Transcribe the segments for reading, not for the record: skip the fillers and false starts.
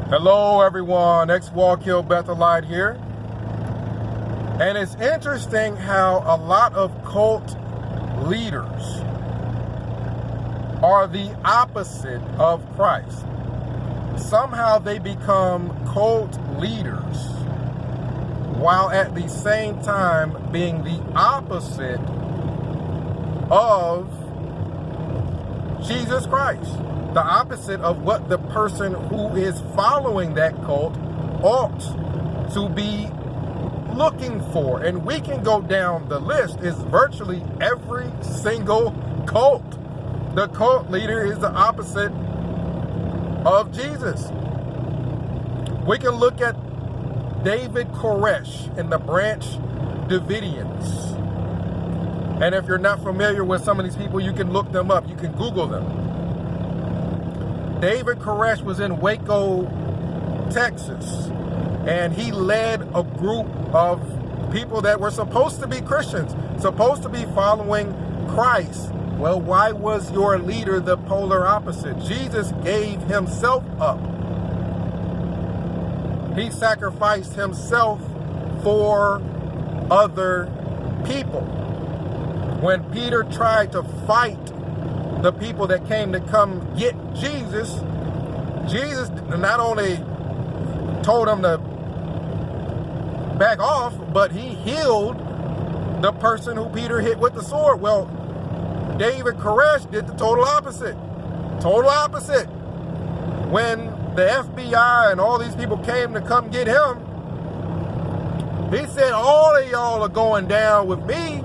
Hello everyone, X-Wallkill Bethelite here. And it's interesting how a lot of cult leaders are the opposite of Christ. Somehow they become cult leaders while at the same time being the opposite of Jesus Christ. The opposite of what the person who is following that cult ought to be looking for. And we can go down the list. It's virtually every single cult. The cult leader is the opposite of Jesus. We can look at David Koresh and the Branch Davidians. And if you're not familiar with some of these people, you can look them up. You can Google them. David Koresh was in Waco, Texas, and he led a group of people that were supposed to be Christians, supposed to be following Christ. Well, why was your leader the polar opposite? Jesus gave himself up. He sacrificed himself for other people. When Peter tried to fight the people that came to come get Jesus, Jesus not only told them to back off, but he healed the person who Peter hit with the sword. Well, David Koresh did the total opposite. Total opposite. When the FBI and all these people came to come get him, he said, all of y'all are going down with me.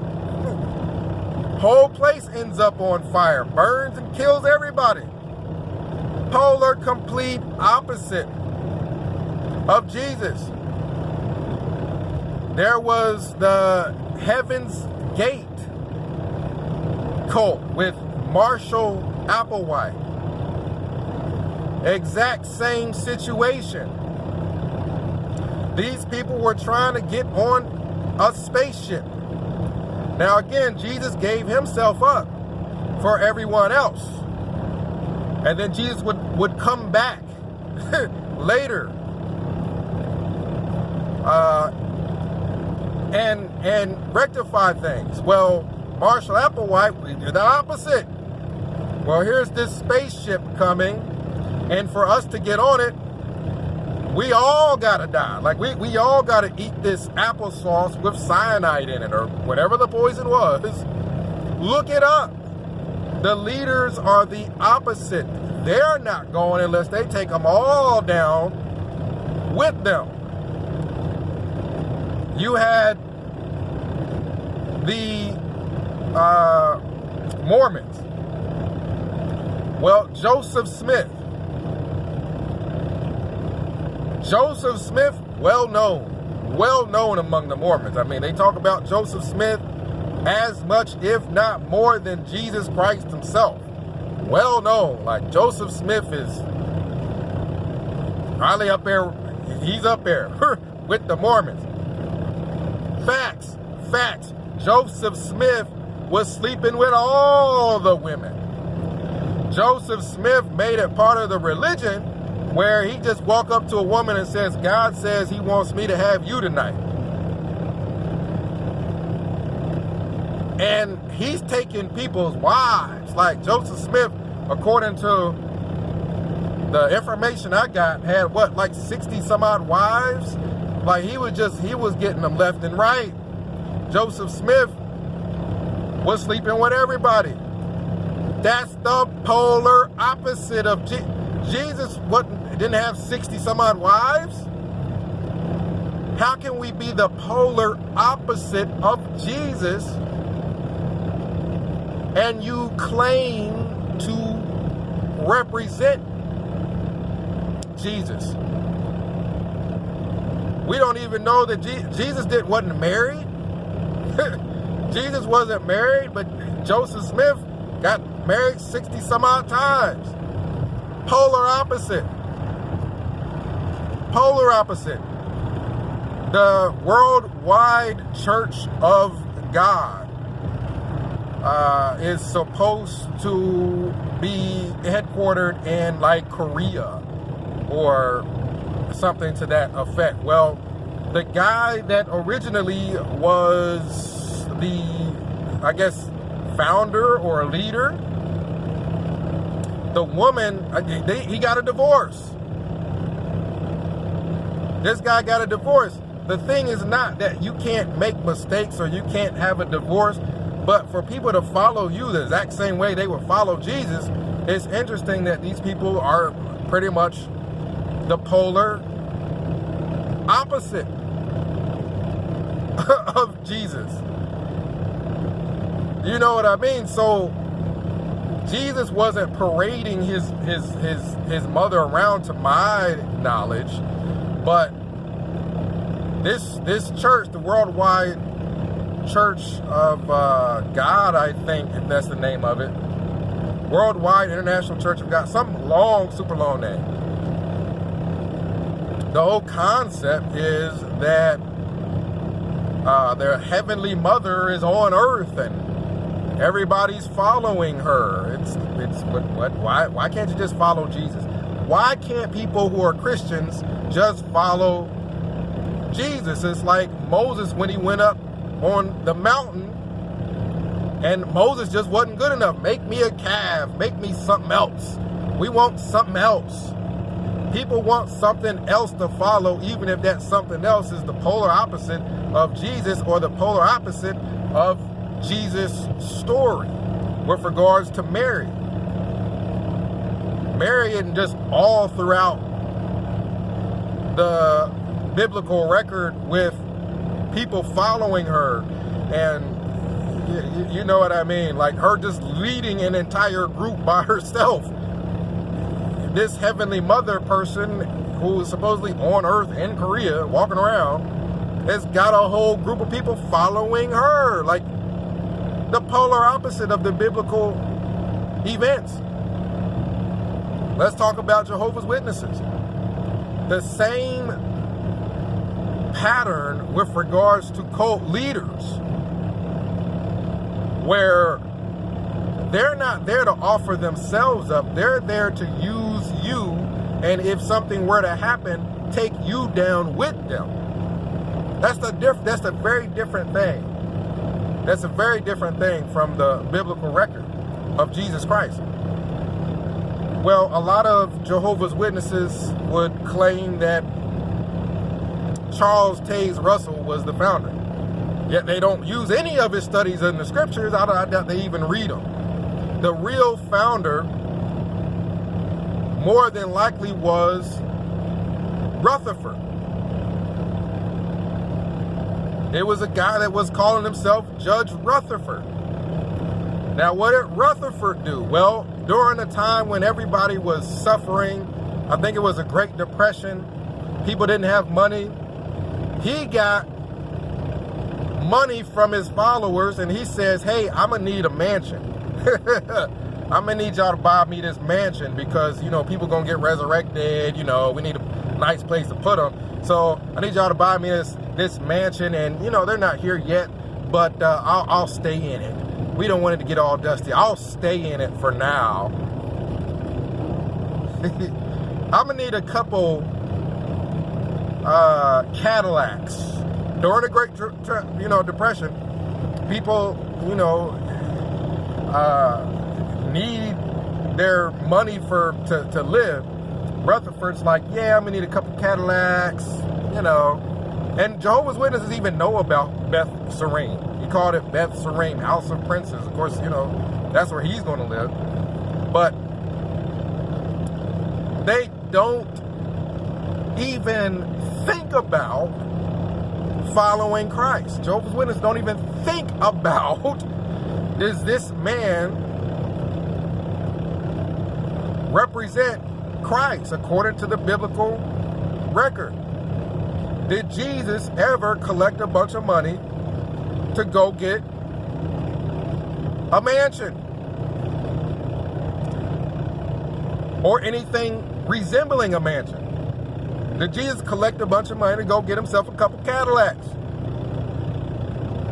Whole place ends up on fire, burns and kills everybody. Polar, complete opposite of Jesus. There was the Heaven's Gate cult with Marshall Applewhite. Exact same situation. These people were trying to get on a spaceship. Now again, Jesus gave himself up for everyone else. And then Jesus would come back later and rectify things. Well, Marshall Applewhite, we did the opposite. Well, here's this spaceship coming, and for us to get on it, we all gotta die. Like we all gotta eat this applesauce with cyanide in it, or whatever the poison was. Look it up. The leaders are the opposite. They're not going unless they take them all down with them. You had the Mormons. Well, Joseph Smith. Joseph Smith, well known among the Mormons. I mean, they talk about Joseph Smith as much, if not more, than Jesus Christ himself. Well known. Like, Joseph Smith is probably up there. He's up there with the Mormons. Facts. Joseph Smith was sleeping with all the women. Joseph Smith made it part of the religion where he just walk up to a woman and says, God says he wants me to have you tonight. And he's taking people's wives. Like Joseph Smith, according to the information I got, had what, like 60 some odd wives? Like he was getting them left and right. Joseph Smith was sleeping with everybody. That's the polar opposite of Jesus. Didn't have 60 some odd wives? How can we be the polar opposite of Jesus and you claim to represent Jesus? We don't even know that Jesus wasn't married. Jesus wasn't married, but Joseph Smith got married 60 some odd times. Polar opposite. Polar opposite. The Worldwide Church of God is supposed to be headquartered in like Korea or something to that effect. Well, the guy that originally was the, I guess, founder or leader, the woman, he got a divorce. This guy got a divorce. The thing is not that you can't make mistakes or you can't have a divorce, but for people to follow you the exact same way they would follow Jesus, it's interesting that these people are pretty much the polar opposite of Jesus. You know what I mean? So Jesus wasn't parading his mother around, to my knowledge, but this church, the Worldwide Church of God, I think, if that's the name of it, Worldwide International Church of God, some long, super long name. The whole concept is that their heavenly mother is on earth and everybody's following her. Why can't you just follow Jesus? Why can't people who are Christians just follow Jesus? It's like Moses when he went up on the mountain and Moses just wasn't good enough. Make me a calf, make me something else. We want something else. People want something else to follow, even if that something else is the polar opposite of Jesus or the polar opposite of Jesus' story with regards to Mary. Mary isn't just all throughout the biblical record with people following her, and you know what I mean, like her just leading an entire group by herself. This heavenly mother person who is supposedly on earth in Korea walking around has got a whole group of people following her, like the polar opposite of the biblical events. Let's talk about Jehovah's Witnesses. The same pattern with regards to cult leaders, where they're not there to offer themselves up. They're there to use you, and if something were to happen, take you down with them. That's a very different thing. That's a very different thing from the biblical record of Jesus Christ. Well, a lot of Jehovah's Witnesses would claim that Charles Taze Russell was the founder. Yet they don't use any of his studies in the scriptures. I doubt they even read them. The real founder more than likely was Rutherford. It was a guy that was calling himself Judge Rutherford. Now, what did Rutherford do? Well, during a time when everybody was suffering, I think it was a Great Depression, people didn't have money, he got money from his followers and he says, hey, I'm gonna need a mansion. I'm gonna need y'all to buy me this mansion because, you know, people gonna get resurrected, you know, we need a nice place to put them. So I need y'all to buy me this mansion, and, you know, they're not here yet, but I'll stay in it. We don't want it to get all dusty. I'll stay in it for now. I'm gonna need a couple Cadillacs. During the Great Depression, people, you know, need their money to live. Rutherford's like, yeah, I'm gonna need a couple Cadillacs, you know. And Jehovah's Witnesses even know about Beth Serene. He called it Beth Serene, House of Princes. Of course, you know, that's where he's gonna live. But they don't even think about following Christ. Jehovah's Witnesses don't even think about, does this man represent Christ according to the biblical record? Did Jesus ever collect a bunch of money to go get a mansion or anything resembling a mansion? Did Jesus collect a bunch of money to go get himself a couple Cadillacs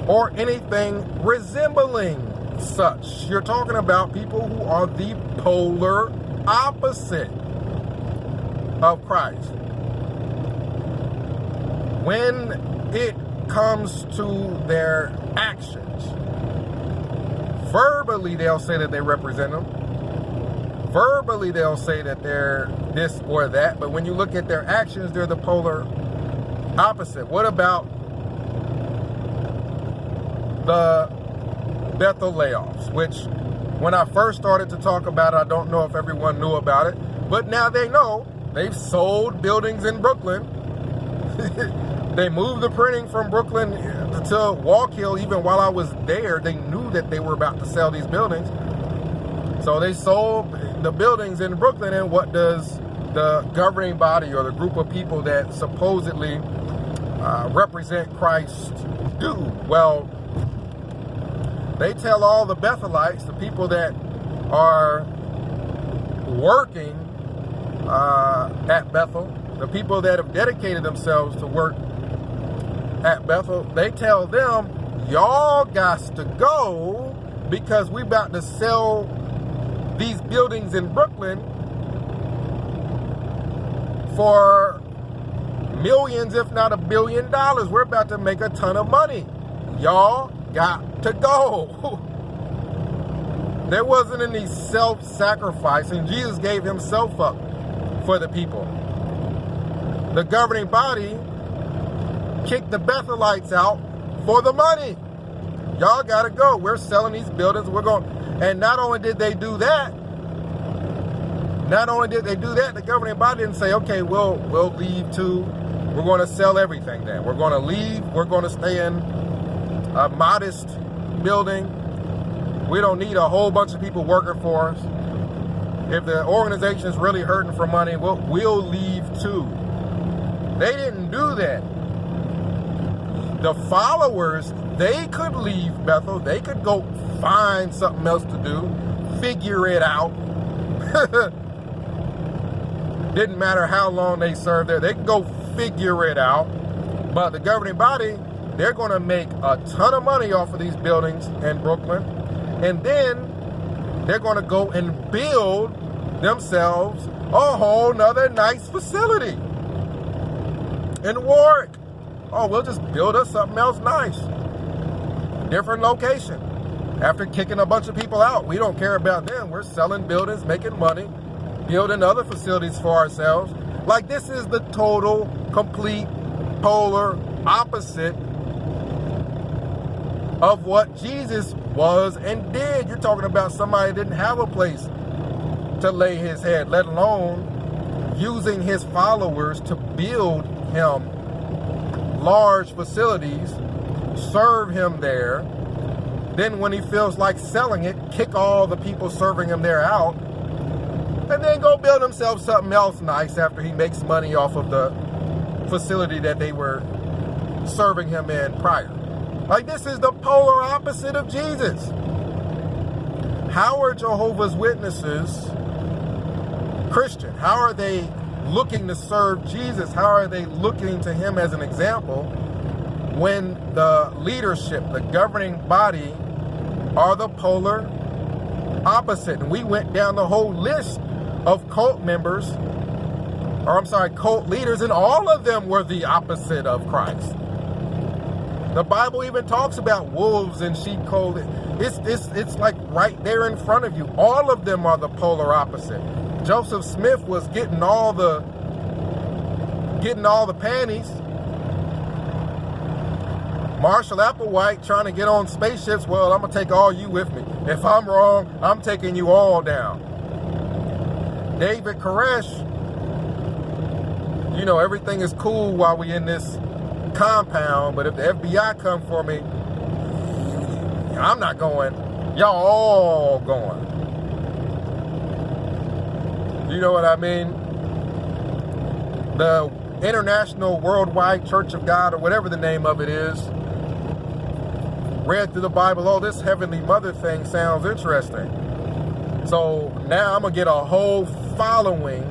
or anything resembling such? You're talking about people who are the polar opposite of Christ. when it comes to their actions, verbally they'll say that they represent them. Verbally they'll say that they're this or that, but when you look at their actions, they're the polar opposite. What about the Bethel layoffs, which when I first started to talk about it, I don't know if everyone knew about it, but now they know. They've sold buildings in Brooklyn. They moved the printing from Brooklyn to Wallkill. Even while I was there, they knew that they were about to sell these buildings. So they sold the buildings in Brooklyn, and what does the governing body or the group of people that supposedly represent Christ do? Well, they tell all the Bethelites, the people that are working at Bethel, the people that have dedicated themselves to work at Bethel, they tell them, y'all got to go because we about to sell these buildings in Brooklyn for millions, if not $1 billion. We're about to make a ton of money. Y'all got to go. There wasn't any self-sacrifice, and Jesus gave himself up for the people. The governing body kicked the Bethelites out for the money. Y'all got to go. We're selling these buildings. We're going. And not only did they do that, the governing body didn't say, okay, we'll leave too. We're going to sell everything then. We're going to leave. We're going to stay in a modest building. We don't need a whole bunch of people working for us. If the organization is really hurting for money, we'll leave too. They didn't do that. The followers, they could leave Bethel. They could go find something else to do, figure it out. Didn't matter how long they served there. They can go figure it out. But the governing body, they're going to make a ton of money off of these buildings in Brooklyn. And then they're going to go and build themselves a whole nother nice facility in Warwick. Oh, we'll just build us something else nice. Different location. After kicking a bunch of people out, we don't care about them. We're selling buildings, making money, building other facilities for ourselves. Like, this is the total, complete, polar opposite of what Jesus was and did. You're talking about somebody that didn't have a place to lay his head, let alone using his followers to build him large facilities, serve him there. Then when he feels like selling it, kick all the people serving him there out, and then go build himself something else nice after he makes money off of the facility that they were serving him in prior. Like, this is the polar opposite of Jesus. How are Jehovah's Witnesses Christian? How are they looking to serve Jesus? How are they looking to him as an example when the leadership, the governing body, are the polar opposite? And we went down the whole list of cult members, cult leaders, and all of them were the opposite of Christ. The Bible even talks about wolves in sheep clothing. It's like right there in front of you. All of them are the polar opposite. Joseph Smith was getting all the panties. Marshall Applewhite trying to get on spaceships. Well, I'm going to take all you with me. If I'm wrong, I'm taking you all down. David Koresh, you know, everything is cool while we in this compound, but if the FBI come for me, I'm not going. Y'all all going. You know what I mean? The International Worldwide Church of God, or whatever the name of it is, read through the Bible. Oh, this Heavenly Mother thing sounds interesting. So now I'm going to get a whole following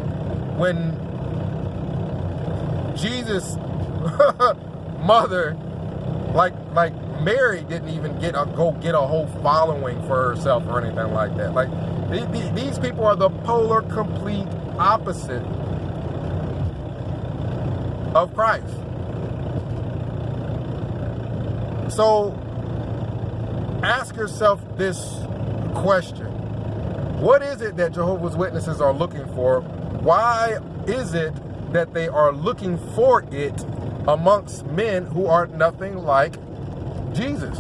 when Jesus' mother, like Mary, didn't even get a whole following for herself or anything like that. Like, these people are the polar complete opposite of Christ. So ask yourself this question. What is it that Jehovah's Witnesses are looking for? Why is it that they are looking for it amongst men who are nothing like Jesus?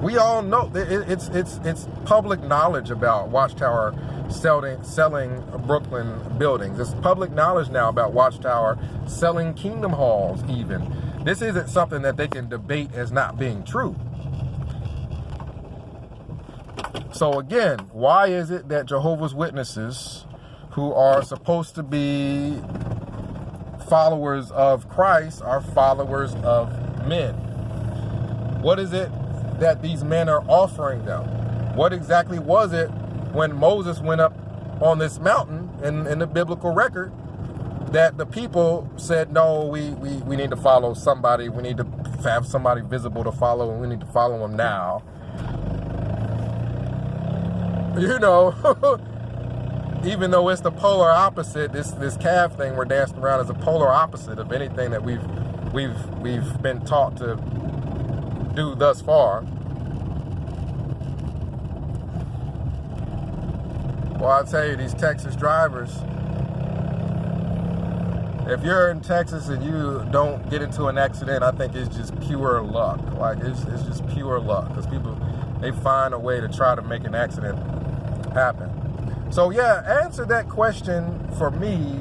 We all know it's public knowledge about Watchtower selling Brooklyn buildings. It's public knowledge now about Watchtower selling Kingdom Halls even. This isn't something that they can debate as not being true. So again, why is it that Jehovah's Witnesses, who are supposed to be followers of Christ, are followers of men? What is it that these men are offering them? What exactly was it when Moses went up on this mountain in the biblical record that the people said, no, we need to follow somebody, we need to have somebody visible to follow, and we need to follow them now? You know, even though it's the polar opposite, this calf thing we're dancing around is a polar opposite of anything that we've been taught to do thus far. Well, I'll tell you, these Texas drivers, if you're in Texas and you don't get into an accident, I think it's just pure luck. Like, it's just pure luck, because people, they find a way to try to make an accident happen. So yeah, answer that question for me.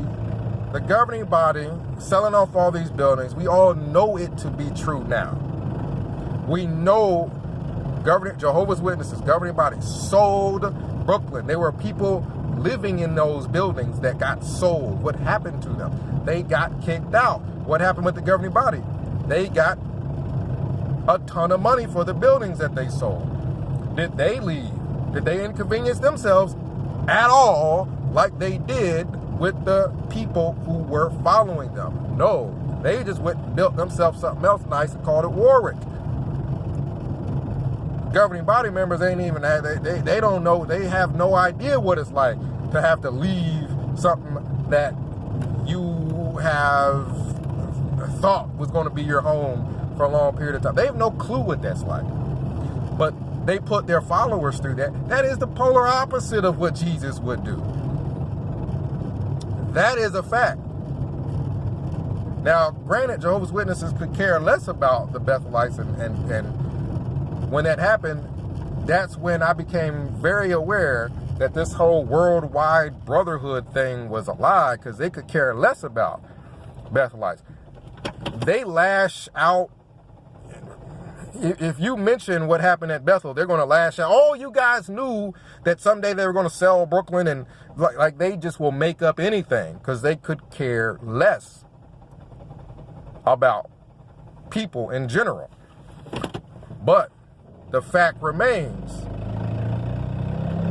The governing body selling off all these buildings, we all know it to be true now. We know Jehovah's Witnesses, governing body, sold Brooklyn. There were people living in those buildings that got sold. What happened to them? They got kicked out. What happened with the governing body? They got a ton of money for the buildings that they sold. Did they leave? Did they inconvenience themselves at all like they did with the people who were following them? No, they just went and built themselves something else nice and called it Warwick. Governing body members ain't even, they don't know, they have no idea what it's like to have to leave something that you have thought was going to be your home for a long period of time. They have no clue what that's like. But they put their followers through that. That is the polar opposite of what Jesus would do. That is a fact. Now, granted, Jehovah's Witnesses could care less about the Bethelites, and when that happened, that's when I became very aware that this whole worldwide brotherhood thing was a lie, because they could care less about Bethelites. They lash out. If you mention what happened at Bethel, they're going to lash out. Oh, you guys knew that someday they were going to sell Brooklyn, and like they just will make up anything because they could care less about people in general. But the fact remains,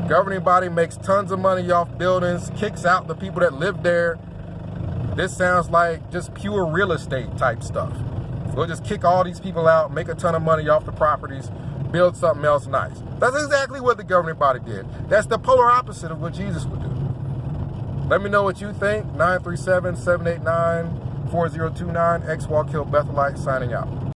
governing body makes tons of money off buildings, kicks out the people that live there. This sounds like just pure real estate type stuff. We'll just kick all these people out, make a ton of money off the properties, build something else nice. That's exactly what the governing body did. That's the polar opposite of what Jesus would do. Let me know what you think. 937-789-4029. X Walk Hill Bethelite signing out.